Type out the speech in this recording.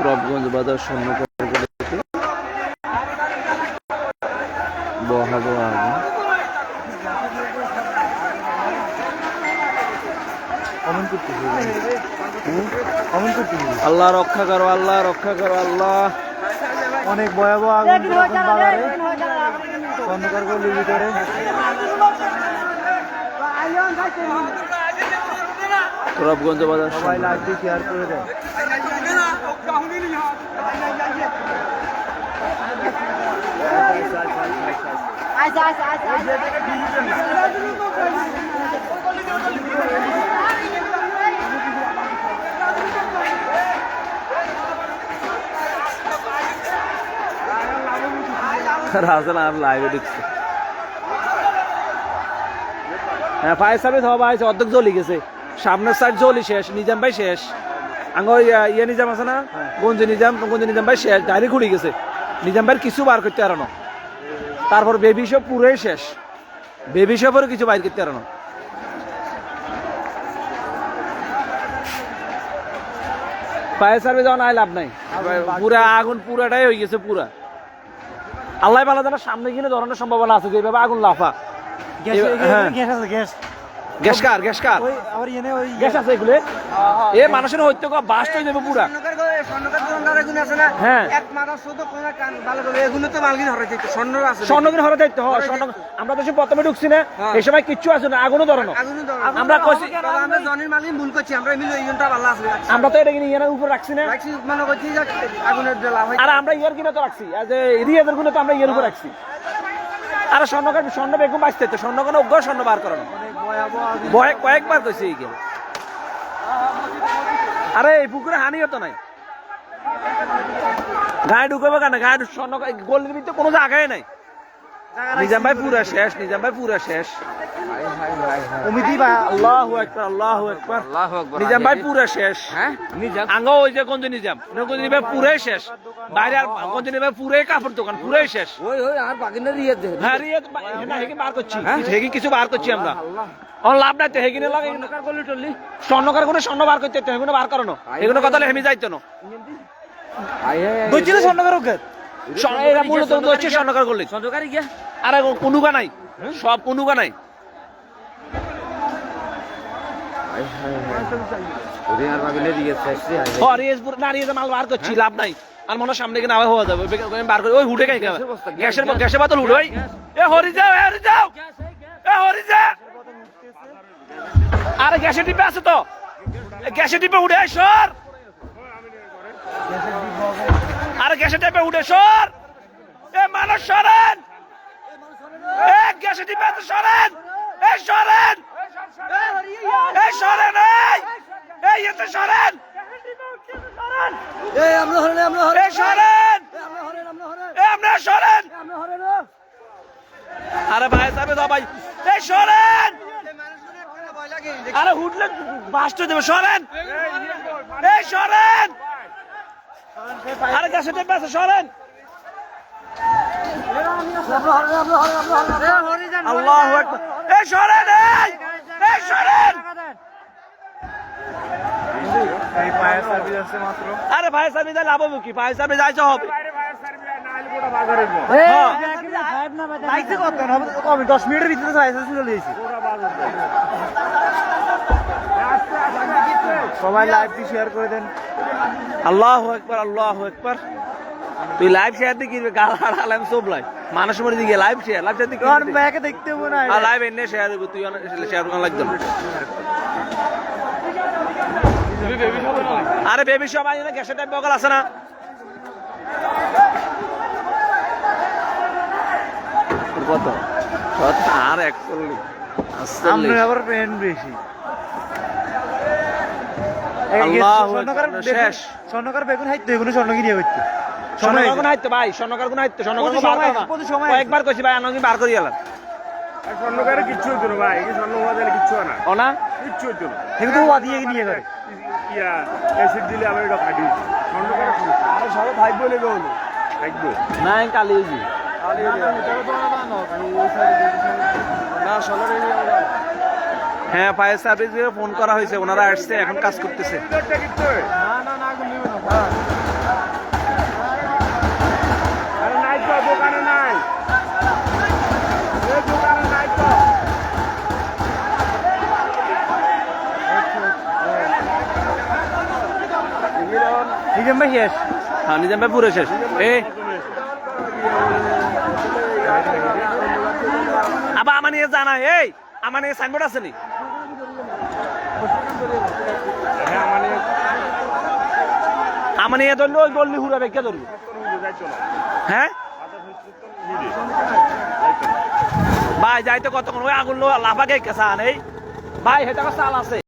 রবগঞ্জ বাজার স্বর্ণকারগুলিতে বহাবো আগুন। আল্লাহ রক্ষা করো, আল্লাহ রক্ষা করো, আল্লাহ। অনেক ভয়াবহ আগুন বাজারে স্বর্ণকারগুলির ভিতরে। রবগঞ্জ বাজার সবাই লাইভটি শেয়ার করে দেয়। রাজন আর লাইভে ঢুকছে। হ্যাঁ, ফায়ার সার্ভিস হওয়া হয়েছে, অর্ধেক জ্বলি গেছে। সামনের সাইড জ্বলি শেষ, নিজাম ভাই শেষ। আঙ্গ ইয়ে নিজাম আছে না, গঞ্জি নিজাম ভাই শেষ, ডাইরেক্ট উড়ে গেছে। নিজাম ভাইয়ের কিছু বার করতে পারানো। তারপর বেবি শপ পুরোই শেষ, বেবি শপেরও কিছু বাইর করতে পারানো। ফায়ার সার্ভিস যখন আয় লাভ নাই, পুরা আগুন পুরাটাই হয়ে গেছে পুরা। আল্লাহ ভালো জানা সামনে গিয়ে ধরনের সম্ভাবনা আছে যেভাবে আগুন লাফা। গ্যাস কার গ্যাস আছে এগুলো। এ মানুষের হইতে বাস্ট হয়ে যাবে পুরা। হ্যাঁ, স্বর্ণগির হরে দায়িত্ব হয়। আমরা তো প্রথমে ঢুকছি না, এই সময় কিচ্ছু আছে না, আগুনও ধরানো। আমরা আমরা তো এটা কিনে উপর রাখছি না, আর আমরা ইয়ার কিনে তো রাখছি, রিয়াজের গুলো তো আমরা ইয়ের উপর রাখছি। আর স্বর্ণ বেগুন বাঁচতে তো স্বর্ণকার অজ্ঞ স্বর্ণ বার করানো কয়েকবার কইছে এই গেল। আরে এই পুকুরে হানি হতো নাই, গায়ে ঢুকাবো কেন? গায়ে স্বর্ণ গোল্ডের ভিতরে কোনো জায়গায় নাই। নিজাম ভাই পুরা শেষ, নিজাম ভাই পুরা শেষ। আল্লাহু আকবার, আল্লাহু আকবার। নিজাম ভাই পুরা শেষ। আঙ্গ ওই যে গঞ্জ নিজাম ভাই পুরাই শেষ। বাইরে আর গঞ্জ নিজাম ভাই পুরাই কাপড় দোকান পুরাই শেষ। হ্যাঁ, রিয়াদ বার করছি, হেগি কিছু বার করছি আমরা। লাভ নাই তো হেগিনে লাগে স্বর্ণকার কোনো স্বর্ণ বার করতে হেগুলো বার করানো, এগুলো কথা হেমি যাইতো না। স্বর্ণকার এরা মূলত হচ্ছে স্বর্ণকার করলে আর কোনুকা নাই, সব কোনুকা নাই। মাল বার করছি, লাভ নাই। আর মনে সামনে কিনা আবার হওয়া যাবে, বার করে ওই হুটে গ্যাসের বাতল হুট। ওই হরি যাও, হরি যাও, হরি যা। আরে গ্যাসের ডিপে আছে তো, গ্যাসের ডিপে উঠে সর। আরে গ্যাসের ডিপে উঠে সর, এ মানুষ সরেন, এ গ্যাসের ডিপে আছে সরেন, এ সরেন, এই সরেন, এই এতে সরেন, এই সরেন, আমরা সরেন। আরে ভাই সাহেব দাও ভাই, এই সরেন। আরে হুটলে বাস্ট হয়ে যাবে, সরেন, এই সরেন। আরে গ্যাসের ডিপে আছে সরেন। আল্লাহু আকবার, এই সরেন, এই সরেন। আরে ফায়ার সার্ভিস লাভ হবে কি? ফায়ার সার্ভিস যাইতে হবে। 10 মিনিটের ভিতরে সবাই লাইভটি শেয়ার করে দেন। আল্লাহু আকবার, আল্লাহু আকবার। তুই লাইভ শেয়ার দিয়ে কি গালাম সব লাইভ মানুষ মরে দিকে লাইভ শেয়ার দেখতে হবে না, আর লাইভ এনে শেয়ার দেব, তুই শেয়ার করা লাগবে। আরে বেবি সব আই না, গ্যাসের টাইপ বগল আছে না? কত আর 41 আমরা আবার পেন বেশি। শেষ। স্বর্ণকার বেগুন হাইতো, এগুলো স্বর্ণ কিনিয়ে করতে স্বর্ণকার কোন হাইতো ভাই, স্বর্ণকার কোন হাইতো, স্বর্ণকার কয়েকবার কইছি ভাই, আমি বার করি এলাম। স্বর্ণকারে কিচ্ছু হইতো না ভাই, স্বর্ণ হওয়া দিলে কিচ্ছু হয় না। ও না কিচ্ছু হইতো না, কিন্তু ও দিয়ে নিয়ে করে অ্যাসিড দিলে আমি এটা ফাটি স্বর্ণকার। আরে সব ভাই বলে গেল থাকবো না কালি হ্যাঁ, ফায়ার সার্ভিস ফোন করা হয়েছে, ওনারা আসছে, এখন কাজ করতেছে। নিজাম ভাই শেষ। হ্যাঁ নিজাম ভাই পুরো শেষ। আবার আমার নিয়ে জানা এই আমার নিয়ে সাইনবোর্ড আছে নি আমার নিয়ে ধরলে ওই বললি হুরা রেখে ধরবি হ্যাঁ ভাই যাইতে কতক্ষণ ওই আগুন লাফা গে কেসা নেই ভাই হেটা চাল আছে